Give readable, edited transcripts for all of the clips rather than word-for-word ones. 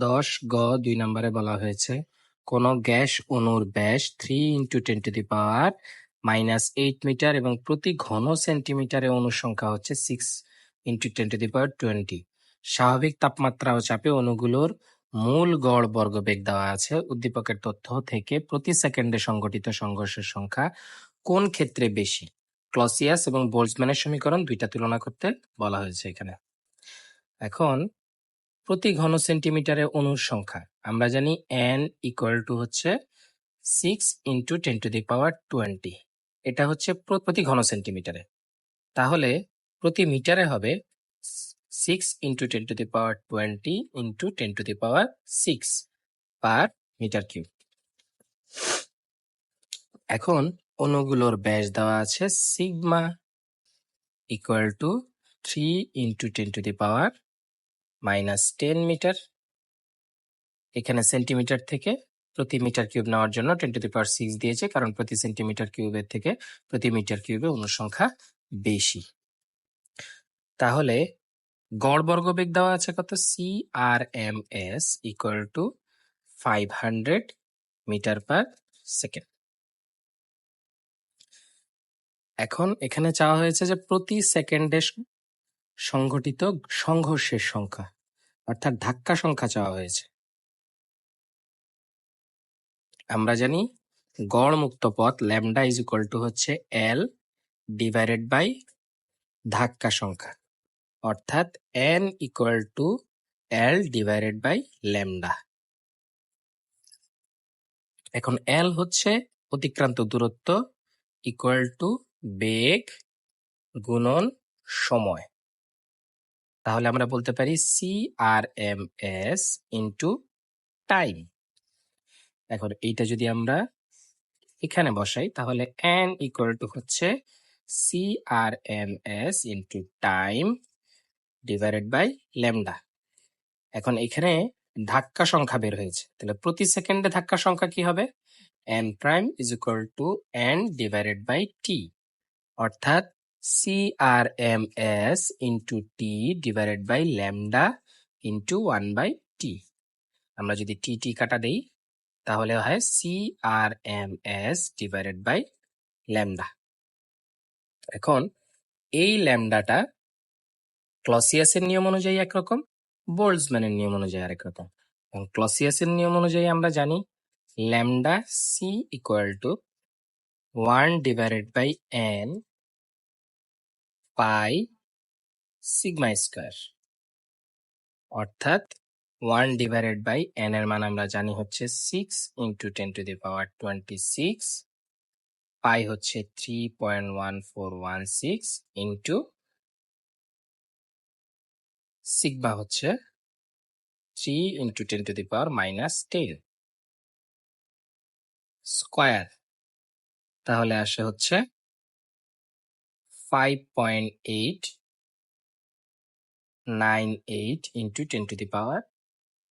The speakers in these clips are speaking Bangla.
10 গ 2 নম্বরে বলা হয়েছে কোন গ্যাস অণুর ব্যাস 3 × 10⁻⁻8 মিটার এবং প্রতি ঘন সেন্টিমিটারে অণুর সংখ্যা হচ্ছে 6 × 10⁻20। স্বাভাবিক তাপমাত্রা ও চাপে অণুগুলোর মূল গড় বর্গবেগ দেওয়া আছে। উদ্দীপকের তথ্য থেকে প্রতি সেকেন্ডে সংঘটিত সংঘর্ষের সংখ্যা কোন ক্ষেত্রে বেশি? ক্লসিয়াস এবং বোল্টজম্যানের সমীকরণ দুইটা তুলনা করতে বলা হয়েছে এখানে। এখন প্রতি ঘন সেন্টিমিটারে অণুর সংখ্যা আমরা জানি n হচ্ছে 6 × 10⁻20। এটা হচ্ছে প্রতি ঘন সেন্টিমিটারে। তাহলে প্রতি মিটারে হবে 6 × 10⁻20 × 10⁻6 পার মিটার কিউব। এখন অণুগুলোর ব্যাস দেওয়া আছে সিগমা = 3 × 10⁻⁻10 মিটার। এখানে সেন্টিমিটার থেকে প্রতি মিটার কিউব নেওয়ার জন্য 10⁻6 দিয়েছে, কারণ প্রতি সেন্টিমিটার কিউবের থেকে প্রতি মিটার কিউবে অণুর সংখ্যা বেশি। তাহলে গড় বর্গবেগ দেওয়া আছে কত? CRMS = 500 metre per second. এখন এখানে চাওয়া হয়েছে যে প্রতি সেকেন্ডে সংঘটিত সংঘর্ষের সংখ্যা, অর্থাৎ ধাক্কা সংখ্যা চাওয়া হয়েছে। আমরা জানি গড় মুক্ত পথ ল্যামডা হচ্ছে L ডিভাইডেড বাই ধাক্কা সংখ্যা, অর্থাৎ n = L divided by lambda. এখন L হচ্ছে অতিক্রান্ত দূরত্ব বেগ গুণন সময়। তাহলে আমরা বলতে পারি CRMS টাইম। এখন এইটা যদি আমরা এখানে বসাই তাহলে n হচ্ছে CRMS time divided by lambda. এখন এখানে ধাক্কা সংখ্যা বের হয়েছে, তাহলে প্রতি সেকেন্ডে ধাক্কা সংখ্যা কি হবে? n prime n divided by t, অর্থাৎ CRMS t divided by lambda 1/t। আমরা যদি t কাটা দেই তাহলে হয় CRMS ডিভাইডেড বাই ল্যামডা। এখন এই ল্যামডাটা ক্লসিয়াসের নিয়ম অনুযায়ী একরকম, বোল্টজম্যানের নিয়ম অনুযায়ী আরেক রকম। এবং ক্লসিয়াসের নিয়ম অনুযায়ী আমরা জানি lambda c = 1 divided by n pi sigma square, অর্থাৎ 1 ডিভাইডেড বাই n এর মান আমরা জানি হচ্ছে 6 × 10⁻26, পাই হচ্ছে 3.1416 ইন্টু সিগমা হচ্ছে 3 × 10⁻10 স্কয়ার। তাহলে আসে হচ্ছে 5.898 ×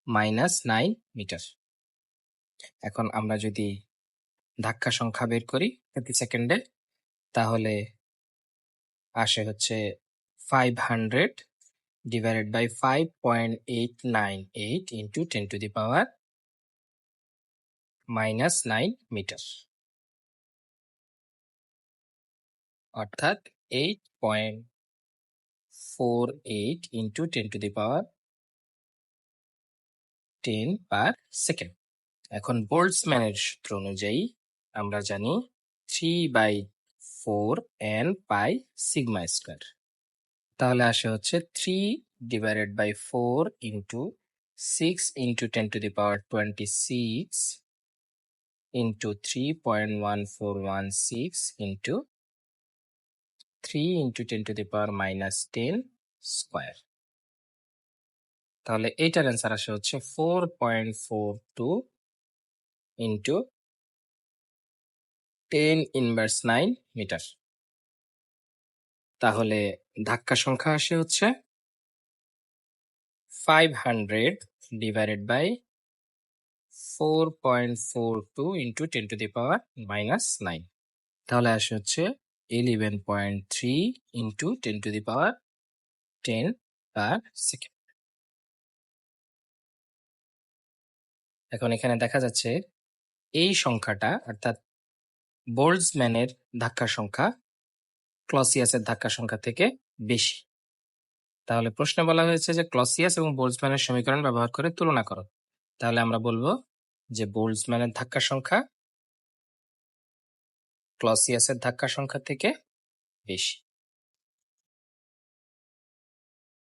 10⁻9 মিটার। এখন আমরা যদি ধাক্কা সংখ্যা বের করি প্রতি সেকেন্ডে তাহলে আসে হচ্ছে 500 ডিভাইডেড বাই 5.898 × 10⁻9 মিটার, অর্থাৎ 8.48 × 10⁻10 পার সেকেন্ড। এখন বোল্টজম্যানের সূত্র অনুযায়ী আমরা জানি 3/4n পাই সিগমা স্কয়ার। তাহলে আসে হচ্ছে 3 divided by 4 into 6 × 10⁻26 into 3.1416 into 3 × 10⁻10 square. তাহলে এইটার অ্যান্সার আসে হচ্ছে 4.42 ইন্টু 10⁻9 মিটার। তাহলে ধাক্কা সংখ্যা আসে হচ্ছে 500 ডিভাইডেড বাই 4.42 ইন্টু 10⁻9। তাহলে আসে হচ্ছে 11.3 ইন্টু 10⁻10 পার সেকেন্ড। এখন এখানে দেখা যাচ্ছে এই সংখ্যাটা অর্থাৎ বোল্টজম্যানের ধাক্কার সংখ্যা ক্লসিয়াসের ধাক্কার সংখ্যা থেকে বেশি। তাহলে প্রশ্নে বলা হয়েছে যে ক্লসিয়াস এবং বোল্টজম্যানের সমীকরণ ব্যবহার করে তুলনা করো। তাহলে আমরা বলবো যে বোল্টজম্যানের ধাক্কার সংখ্যা ক্লসিয়াসের ধাক্কার সংখ্যা থেকে বেশি।